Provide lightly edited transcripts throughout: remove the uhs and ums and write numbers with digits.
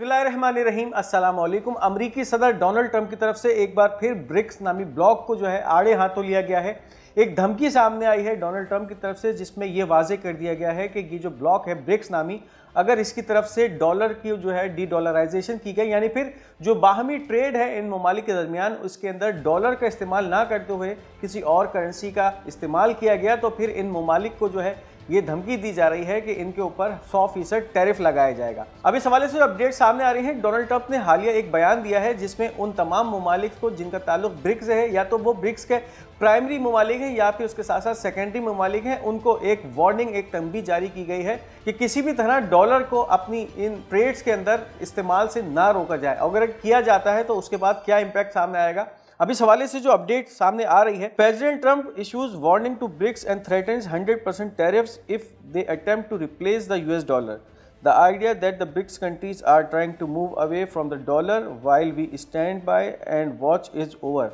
बिस्मिल्लाहिर्रहमानिर्रहीम, अस्सलाम वालेकुम। अमरीकी सदर डोनाल्ड ट्रंप की तरफ से एक बार फिर ब्रिक्स नामी ब्लॉक को जो है आड़े हाथों लिया गया है। एक धमकी सामने आई है डोनाल्ड ट्रंप की तरफ से, जिसमें यह वाजे कर दिया गया है कि ये जो ब्लॉक है ब्रिक्स नामी, अगर इसकी तरफ से डॉलर की जो है डी डॉलराइजेशन की गई, यानी फिर जो बाहमी ट्रेड है इन ममालिक के दरमियान उसके अंदर डॉलर का इस्तेमाल ना करते हुए किसी और करेंसी का इस्तेमाल किया गया, तो फिर इन ममालिक को जो है ये धमकी दी जा रही है कि इनके ऊपर 100% टैरिफ लगाया जाएगा। अब इस हवाले से जो अपडेट सामने आ रही है, डोनाल्ड ट्रंप ने हालिया एक बयान दिया है जिसमें उन तमाम ममालिक को जिनका ताल्लुक ब्रिक्स है, या तो वो ब्रिक्स के प्राइमरी ममालिक हैं या फिर उसके साथ साथ सेकेंडरी ममालिक हैं, उनको एक वार्निंग, एक तंबीह जारी की गई है कि किसी भी तरह डॉलर को अपनी इन ट्रेड्स के अंदर इस्तेमाल से ना रोका जाए। अगर किया जाता है तो उसके बाद क्या इम्पैक्ट सामने आएगा। अब इस हवाले से जो अपडेट सामने आ रही है, president Trump issues warning to BRICS and threatens 100% tariffs if they attempt to replace the US dollar. The idea that the BRICS countries are trying to move away from the dollar while we stand by and watch is over।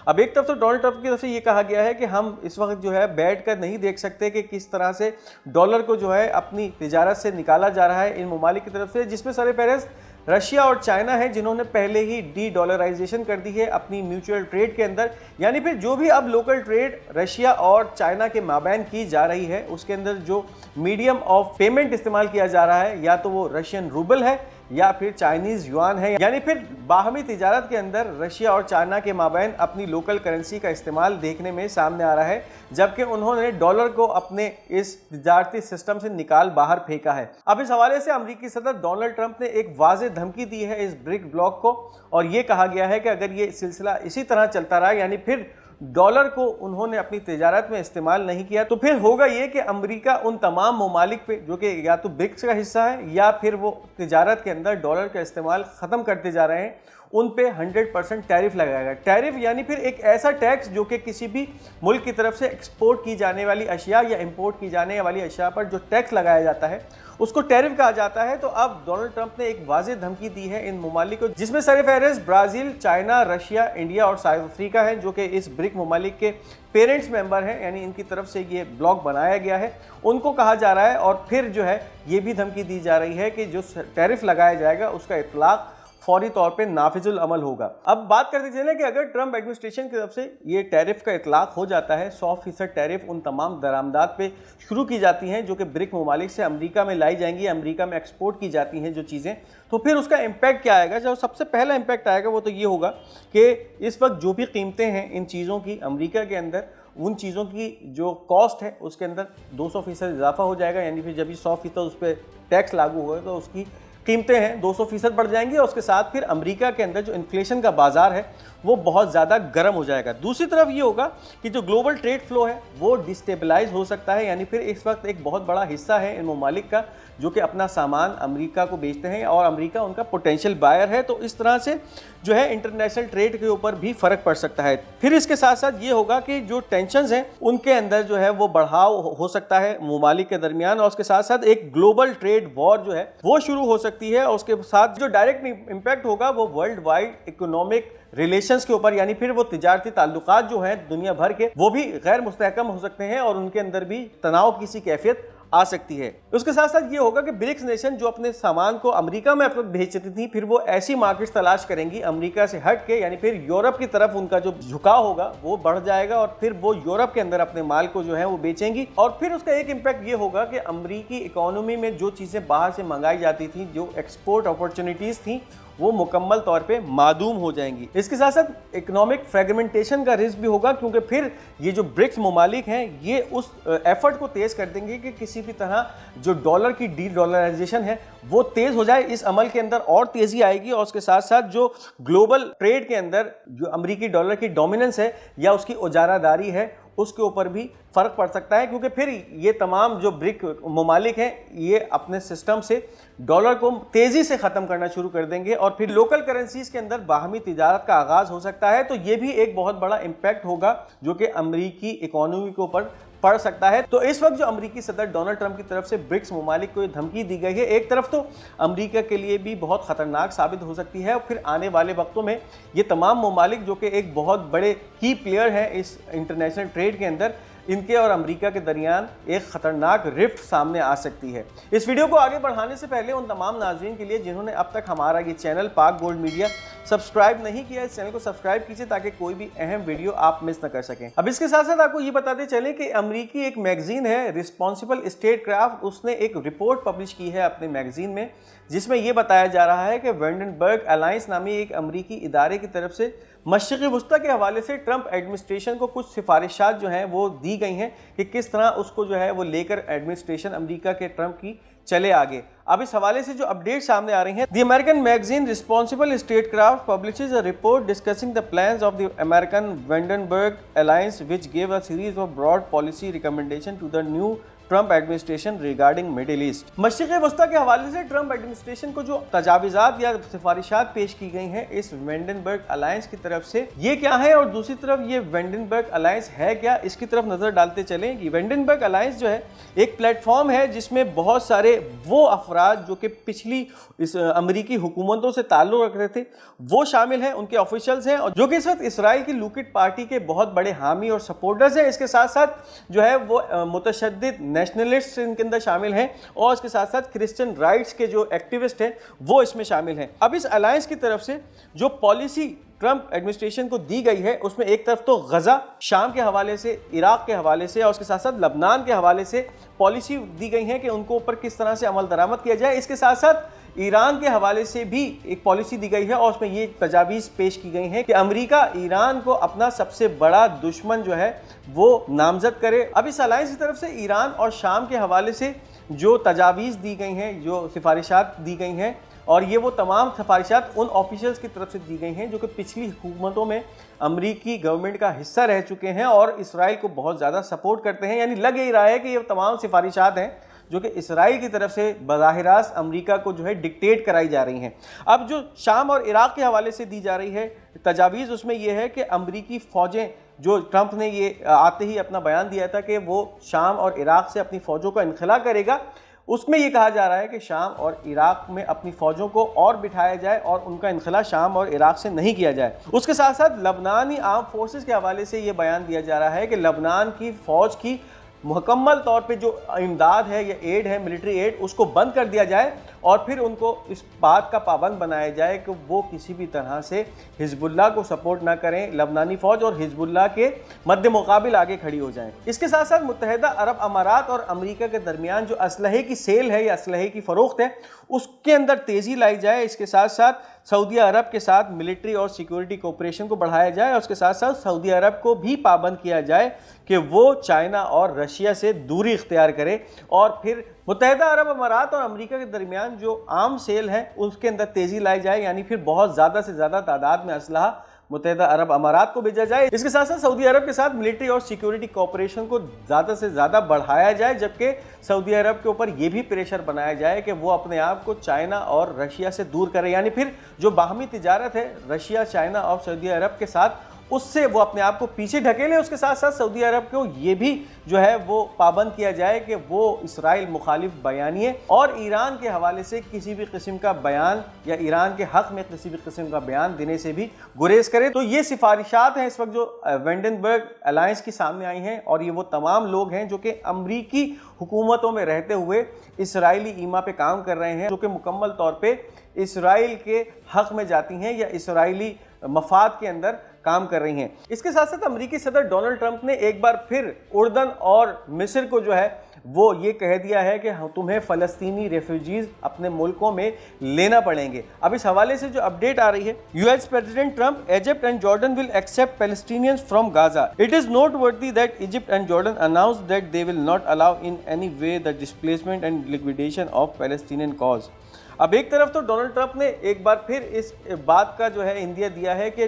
अब एक तरफ तो Donald Trump की तरफ से ये कहा गया है कि हम इस वक्त जो है बैठ कर नहीं देख सकते कि किस तरह से डॉलर को जो है अपनी तिजारत से निकाला जा रहा है इन ममालिक की तरफ से, जिसमें सरफहरिस्त रशिया और चाइना है जिन्होंने पहले ही डी डॉलराइजेशन कर दी है अपनी म्यूचुअल ट्रेड के अंदर। यानी फिर जो भी अब लोकल ट्रेड रशिया और चाइना के माबैन की जा रही है उसके अंदर जो मीडियम ऑफ पेमेंट इस्तेमाल किया जा रहा है, या तो वो रशियन रूबल है या फिर चाइनीज युआन है, यानी फिर बाहमी तिजारत के अंदर रशिया और चाइना के माबैन अपनी लोकल करेंसी का इस्तेमाल देखने में सामने आ रहा है, जबकि उन्होंने डॉलर को अपने इस तिजारती सिस्टम से निकाल बाहर फेंका है। अब इस हवाले से अमेरिकी सदर डोनाल्ड ट्रंप ने एक वाज़ेह धमकी दी है इस ब्रिक ब्लॉक को, और ये कहा गया है कि अगर ये सिलसिला इसी तरह चलता रहा, यानी फिर डॉलर को उन्होंने अपनी तिजारत में इस्तेमाल नहीं किया, तो फिर होगा ये कि अमेरिका उन तमाम ममालिक पे जो कि या तो ब्रिक्स का हिस्सा है या फिर वो तिजारत के अंदर डॉलर का इस्तेमाल ख़त्म करते जा रहे हैं, उन पे 100% टैरिफ लगाएगा। टैरिफ यानी फिर एक ऐसा टैक्स जो कि किसी भी मुल्क की तरफ से एक्सपोर्ट की जाने वाली अशिया या इंपोर्ट की जाने वाली अशिया पर जो टैक्स लगाया जाता है उसको टैरिफ कहा जाता है। तो अब डोनाल्ड ट्रंप ने एक वाज़ेह धमकी दी है इन ममालिक को, जिसमें सरफहरिस्त ब्राज़ील, चाइना, रशिया, इंडिया और साउथ अफ्रीका है, जो कि इस ब्रिक ममालिक के पेरेंट्स मेंबर हैं, यानी इनकी तरफ से ये ब्लॉक बनाया गया है, उनको कहा जा रहा है। और फिर जो है ये भी धमकी दी जा रही है कि जो टैरिफ लगाया जाएगा उसका इतलाक फौरी तौर पे नाफिजुल अमल होगा। अब बात करते चलें कि अगर ट्रंप एडमिनिस्ट्रेशन की तरफ से ये टैरिफ का इतलाक हो जाता है, 100% टैरिफ उन तमाम दरामदात पे शुरू की जाती हैं जो कि ब्रिक ममालिक से अमेरिका में लाई जाएंगी, अमेरिका में एक्सपोर्ट की जाती हैं जो चीज़ें, तो फिर उसका इम्पैक्ट क्या आएगा। जो सबसे पहला इम्पैक्ट आएगा वो तो ये होगा कि इस वक्त जो भी कीमतें हैं इन चीज़ों की अमेरिका के अंदर, उन चीज़ों की जो कॉस्ट है उसके अंदर 200% इजाफा हो जाएगा। यानी फिर जब 100% उस पर टैक्स लागू होगा तो उसकी कीमतें हैं 200% बढ़ जाएंगी, और उसके साथ फिर अमेरिका के अंदर जो इन्फ्लेशन का बाजार है वो बहुत ज़्यादा गर्म हो जाएगा। दूसरी तरफ ये होगा कि जो ग्लोबल ट्रेड फ्लो है वो डिस्टेबलाइज हो सकता है। यानी फिर इस वक्त एक बहुत बड़ा हिस्सा है इन ममालिक का जो कि अपना सामान अमेरिका को बेचते हैं और अमेरिका उनका पोटेंशियल बायर है, तो इस तरह से जो है इंटरनेशनल ट्रेड के ऊपर भी फ़र्क पड़ सकता है। फिर इसके साथ साथ ये होगा कि जो टेंशन्स हैं उनके अंदर जो है वो बढ़ाव हो सकता है ममालिक के दरमियान, और उसके साथ साथ एक ग्लोबल ट्रेड वॉर जो है वो शुरू हो सकती है। और उसके साथ जो डायरेक्ट इम्पैक्ट होगा वो वर्ल्ड वाइड इकोनॉमिक रिलेशंस के ऊपर, यानी फिर वो तिजारती ताल्लुकात जो हैं दुनिया भर के वो भी गैर मुस्तहकम हो सकते हैं और उनके अंदर भी तनाव की सी कैफियत आ सकती है। उसके साथ साथ ये होगा कि ब्रिक्स नेशन जो अपने सामान को अमेरिका में अब तक भेजती थी, फिर वो ऐसी मार्केट्स तलाश करेंगी अमेरिका से हट के, यानी फिर यूरोप की तरफ उनका जो झुकाव होगा वो बढ़ जाएगा और फिर वो यूरोप के अंदर अपने माल को जो है वो बेचेंगी। और फिर उसका एक इम्पैक्ट ये होगा कि अमेरिकी इकोनॉमी में जो चीज़ें बाहर से मंगाई जाती थी, जो एक्सपोर्ट अपॉर्चुनिटीज़ थी, वो मुकम्मल तौर पे मादूम हो जाएंगी। इसके साथ साथ इकोनॉमिक फ्रेगमेंटेशन का रिस्क भी होगा, क्योंकि फिर ये जो ब्रिक्स ममालिक हैं ये उस एफर्ट को तेज़ कर देंगे कि किसी भी तरह जो डॉलर की डी डॉलराइजेशन है वो तेज़ हो जाए। इस अमल के अंदर और तेज़ी आएगी, और उसके साथ साथ जो ग्लोबल ट्रेड के अंदर जो अमेरिकी डॉलर की डोमिनेंस है या उसकी उजारादारी है उसके ऊपर भी फ़र्क पड़ सकता है, क्योंकि फिर ये तमाम जो ब्रिक ममालिक हैं ये अपने सिस्टम से डॉलर को तेज़ी से ख़त्म करना शुरू कर देंगे और फिर लोकल करेंसीज़ के अंदर बाहमी तिजारत का आगाज़ हो सकता है। तो ये भी एक बहुत बड़ा इम्पैक्ट होगा जो कि अमेरिकी इकोनॉमी के ऊपर पड़ सकता है। तो इस वक्त जो अमेरिकी सदर डोनाल्ड ट्रंप की तरफ से ब्रिक्स ममालिक को धमकी दी गई है, एक तरफ तो अमेरिका के लिए भी बहुत ख़तरनाक साबित हो सकती है, और फिर आने वाले वक्तों में ये तमाम ममालिक जो कि एक बहुत बड़े की प्लेयर हैं इस इंटरनेशनल ट्रेड के अंदर, इनके और अमेरिका के दरमियान एक खतरनाक रिफ्ट सामने आ सकती है। इस वीडियो को आगे बढ़ाने से पहले उन तमाम नाज़रीन के लिए जिन्होंने अब तक हमारा ये चैनल पाक गोल्ड मीडिया सब्सक्राइब नहीं किया, इस चैनल को सब्सक्राइब कीजिए ताकि कोई भी अहम वीडियो आप मिस न कर सकें। अब इसके साथ साथ आपको ये बताते चलें कि अमेरिकी एक मैगजीन है रिस्पॉन्सिबल स्टेटक्राफ्ट, उसने एक रिपोर्ट पब्लिश की है अपने मैगजीन में, जिसमें यह बताया जा रहा है कि वेंडनबर्ग अलायंस नामी एक अमेरिकी इदारे की तरफ से मशरिक़ी वस्ता के हवाले से ट्रंप एडमिनिस्ट्रेशन को कुछ सिफारिशात जो हैं वो दी गई हैं कि किस तरह उसको जो है वो लेकर एडमिनिस्ट्रेशन अमेरिका के ट्रंप की चले आगे। अब इस हवाले से जो अपडेट सामने आ रही हैं, the American magazine Responsible Statecraft publishes a report discussing the plans of the American Vandenberg alliance which give a series of broad policy recommendation to the new Trump administration regarding Middle East. मशरिक़ी वस्ता के हवाले से Trump administration को जो तजावीज़ात या सिफारिशात पेश की गई हैं इस वेंडनबर्ग अलायंस की तरफ से, ये क्या है और दूसरी तरफ ये वेंडनबर्ग अलायंस है क्या, इसकी तरफ नज़र डालते चलें कि वेंडनबर्ग अलायंस जो है एक प्लेटफॉर्म है जिसमें बहुत सारे वो अफराद जो कि पिछली इस अमरीकी हुकूमतों से ताल्लुक़ रखते थे वो शामिल हैं, उनके ऑफिशियल्स हैं, और जो कि इस वक्त इसराइल की लूकिट पार्टी के बहुत बड़े हामी और सपोर्टर्स हैं। इसके साथ साथ जो है वो मुतशद्दिद नेशनलिस्ट इनके अंदर शामिल हैं और इसके साथ साथ क्रिश्चियन राइट्स के जो एक्टिविस्ट हैं वो इसमें शामिल हैं। अब इस अलायंस की तरफ से जो पॉलिसी ट्रंप एडमिनिस्ट्रेशन को दी गई है उसमें एक तरफ तो गजा, शाम के हवाले से, इराक के हवाले से और उसके साथ साथ लबनान के हवाले से पॉलिसी दी गई है कि उनको ऊपर किस तरह से अमल दरामद किया जाए। इसके साथ साथ ईरान के हवाले से भी एक पॉलिसी दी गई है और उसमें ये तजावीज़ पेश की गई हैं कि अमेरिका ईरान को अपना सबसे बड़ा दुश्मन जो है वो नामजद करे। अब इस अलायंस की तरफ से ईरान और शाम के हवाले से जो तजावीज़ दी गई हैं, जो सिफारिशात दी गई हैं, और ये वो तमाम सिफारिशात उन ऑफिशियल्स की तरफ से दी गई हैं जो कि पिछली हुकूमतों में अमरीकी गवर्नमेंट का हिस्सा रह चुके हैं और इसराइल को बहुत ज़्यादा सपोर्ट करते हैं। यानी लग यही रहा है कि ये तमाम सिफारिशात हैं जो कि इसराइल की तरफ से बज़ाहिरात अमरीका को जो है डिक्टेट कराई जा रही हैं। अब जो शाम और इराक के हवाले से दी जा रही है तजावीज़, उसमें यह है कि अमरीकी फ़ौजें, जो ट्रंप ने ये आते ही अपना बयान दिया था कि वो शाम और इराक से अपनी फ़ौजों का इनखला करेगा, उसमें ये कहा जा रहा है कि शाम और इराक में अपनी फ़ौजों को और बिठाया जाए और उनका इनखला शाम और इराक से नहीं किया जाए। उसके साथ साथ लबनानी आर्म फोर्सेस के हवाले से ये बयान दिया जा रहा है कि लबनान की फ़ौज की मुकम्मल तौर पे जो इमदाद है या एड है, मिलिट्री एड, उसको बंद कर दिया जाए और फिर उनको इस बात का पाबंद बनाया जाए कि वो किसी भी तरह से हिजबुल्लाह को सपोर्ट ना करें, लबनानी फ़ौज और हिजबुल्लाह के मद्दे मुकाबिल आगे खड़ी हो जाएं। इसके साथ साथ मुत्तहिदा अरब अमारात और अमेरिका के दरमियान जो असलहे की सेल है या असलहे की फ़रोख्त है उसके अंदर तेज़ी लाई जाए। इसके साथ साथ सऊदी अरब के साथ मिलिट्री और सिक्योरिटी कोऑपरेशन को बढ़ाया जाए और उसके साथ साथ सऊदी अरब को भी पाबंद किया जाए कि वो चाइना और रशिया से दूरी इख्तियार करे और फिर मुत्तहिदा अरब अमारात और अमेरिका के दरमियान जो आम सेल है उसके अंदर तेज़ी लाई जाए, यानी फिर बहुत ज़्यादा से ज़्यादा तादाद में असलहा मुत्तहिदा अरब अमारात को भेजा जाए। इसके साथ साथ सऊदी अरब के साथ मिलिट्री और सिक्योरिटी कोऑपरेशन को ज़्यादा से ज़्यादा बढ़ाया जाए, जबकि सऊदी अरब के ऊपर ये भी प्रेशर बनाया जाए कि वो अपने आप को चाइना और रशिया से दूर करे, यानी फिर जो बाहमी तिजारत है रशिया, चाइना और सऊदी अरब के साथ उससे वो अपने आप को पीछे ढकेले। उसके साथ साथ सऊदी अरब को ये भी जो है वो पाबंद किया जाए कि वो इसराइल मुखालिफ बयानिए और ईरान के हवाले से किसी भी किस्म का बयान या ईरान के हक़ में किसी भी किस्म का बयान देने से भी गुरेज करे। तो ये सिफारिशात हैं इस वक्त जो वेंडनबर्ग अलायंस की सामने आई हैं और ये वो तमाम लोग हैं जो कि अमरीकी हुकूमतों में रहते हुए इसराइली ईमा पे काम कर रहे हैं, जो कि मुकम्मल तौर पे इसराइल के हक़ में जाती हैं या इसराइली मफाद के अंदर काम कर रही हैं। इसके साथ साथ अमेरिकी सदर डोनाल्ड ट्रंप ने एक बार फिर उर्दन और मिस्र को जो है वो ये कह दिया है कि तुम्हें फ़लस्तीनी रेफ्यूजीज़ अपने मुल्कों में लेना पड़ेंगे। अब इस हवाले से जो अपडेट आ रही है, US president Trump, Egypt and Jordan will accept Palestinians from Gaza. It is noteworthy that Egypt and Jordan announced that they will not allow in any way the displacement and liquidation of Palestinian cause. अब एक तरफ तो Donald Trump ने एक बार फिर इस बात का जो है इंदिया दिया है कि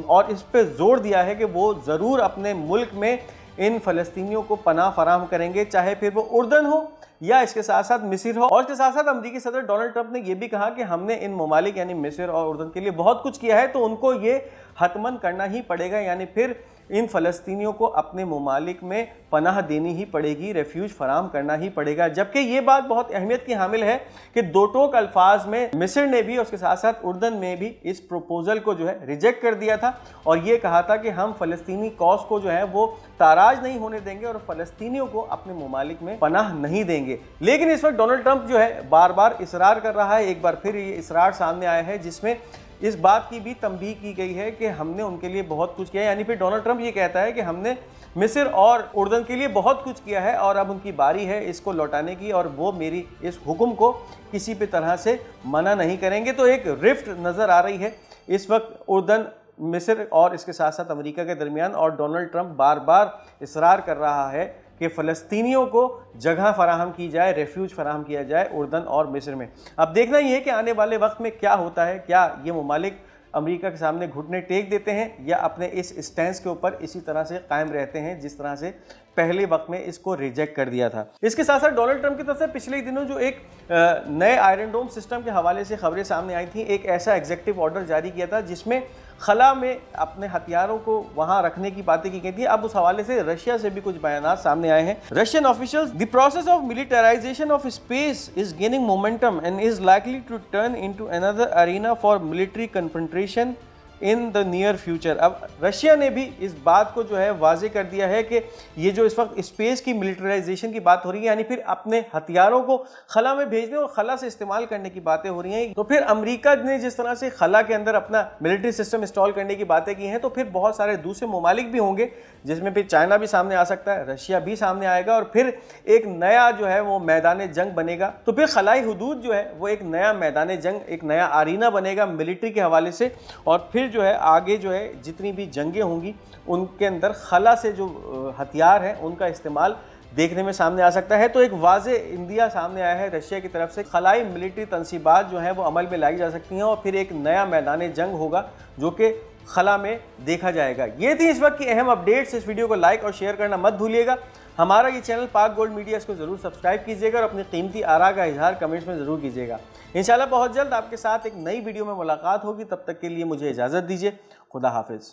और इस पे जोर दिया है कि वो ज़रूर अपने मुल्क में इन फ़लस्तीनियों को पनाह फराहम करेंगे, चाहे फिर वो उर्दन हो या इसके साथ साथ मिस्र हो। और इसके साथ साथ अमेरिकी सदर डोनाल्ड ट्रंप ने यह भी कहा कि हमने इन ममालिक यानी मिस्र और उर्दन के लिए बहुत कुछ किया है, तो उनको ये हतमन करना ही पड़ेगा, यानी फिर इन फ़लस्तीनियों को अपने ममालिक में पनाह देनी ही पड़ेगी, रेफ्यूज फराम करना ही पड़ेगा। जबकि ये बात बहुत अहमियत की हामिल है कि दो टोक अल्फाज में मिस्र ने भी और उसके साथ साथ उर्दन में भी इस प्रपोजल को जो है रिजेक्ट कर दिया था और ये कहा था कि हम फ़लस्तीनी कॉज को जो है वो ताराज नहीं होने देंगे और फ़लस्तीनियों को अपने ममालिक में पनाह नहीं देंगे। लेकिन इस वक्त डोनाल्ड ट्रंप जो है बार बार इसरार कर रहा है। एक बार फिर ये इसरार सामने आया है जिसमें इस बात की भी तंबीह की गई है कि हमने उनके लिए बहुत कुछ किया है। यानी फिर डोनाल्ड ट्रंप ये कहता है कि हमने मिस्र और उर्दन के लिए बहुत कुछ किया है और अब उनकी बारी है इसको लौटाने की और वो मेरी इस हुक्म को किसी भी तरह से मना नहीं करेंगे। तो एक रिफ्ट नज़र आ रही है इस वक्त उर्दन, मिस्र और इसके साथ साथ अमेरिका के दरमियान और डोनाल्ड ट्रंप बार बार इसरार कर रहा है कि फ़लस्तीनियों को जगह फराहम की जाए, रेफ्यूज फराहम किया जाए उर्दन और मिस्र में। अब देखना ये है कि आने वाले वक्त में क्या होता है, क्या ये ममालिक अमेरिका के सामने घुटने टेक देते हैं या अपने इस स्टैंस के ऊपर इसी तरह से कायम रहते हैं जिस तरह से पहले वक्त में इसको रिजेक्ट कर दिया था। इसके साथ साथ डोनाल्ड ट्रंप की तरफ से पिछले दिनों जो एक नए आयरन डोम सिस्टम के हवाले से खबरें सामने आई थी, एक ऐसा एग्जीक्यूटिव ऑर्डर जारी किया था जिसमें खला में अपने हथियारों को वहां रखने की बातें की गई थी। अब उस हवाले से रशिया से भी कुछ बयानात सामने आए हैं। Russian officials, the process of militarisation of space is gaining momentum and is likely to turn into another arena for military confrontation in the near future. अब रशिया ने भी इस बात को जो है वाजे कर दिया है कि ये जो इस वक्त स्पेस की मिलिटराइजेशन की बात हो रही है, यानी फिर अपने हथियारों को खला में भेजने और खला से इस्तेमाल करने की बातें हो रही हैं, तो फिर अमेरिका ने जिस तरह से खला के अंदर अपना मिलिट्री सिस्टम इंस्टॉल करने की बातें की हैं, तो फिर बहुत सारे दूसरे ममालिक भी होंगे जिसमें फिर चाइना भी सामने आ सकता है, रशिया भी सामने आएगा और फिर एक नया जो है वो मैदान जंग बनेगा। तो फिर खलाई हुदूद जो है वो एक नया मैदान जंग, एक नया आरीना बनेगा मिलिट्री के हवाले से और फिर जो है आगे जो है जितनी भी जंगें होंगी उनके अंदर खला से जो हथियार हैं उनका इस्तेमाल देखने में सामने आ सकता है। तो एक वाज़े इंदिया सामने आया है रशिया की तरफ से, खलाई मिलिट्री तनसीबात जो हैं वो अमल में लाई जा सकती हैं और फिर एक नया मैदान जंग होगा जो कि खला में देखा जाएगा। ये थी इस वक्त की अहम अपडेट्स। इस वीडियो को लाइक और शेयर करना मत भूलिएगा। हमारा ये चैनल पाक गोल्ड मीडिया, इसको ज़रूर सब्सक्राइब कीजिएगा और अपनी कीमती आरा का इजहार कमेंट्स में ज़रूर कीजिएगा। इंशाल्लाह बहुत जल्द आपके साथ एक नई वीडियो में मुलाकात होगी। तब तक के लिए मुझे इजाज़त दीजिए। खुदा हाफिज़।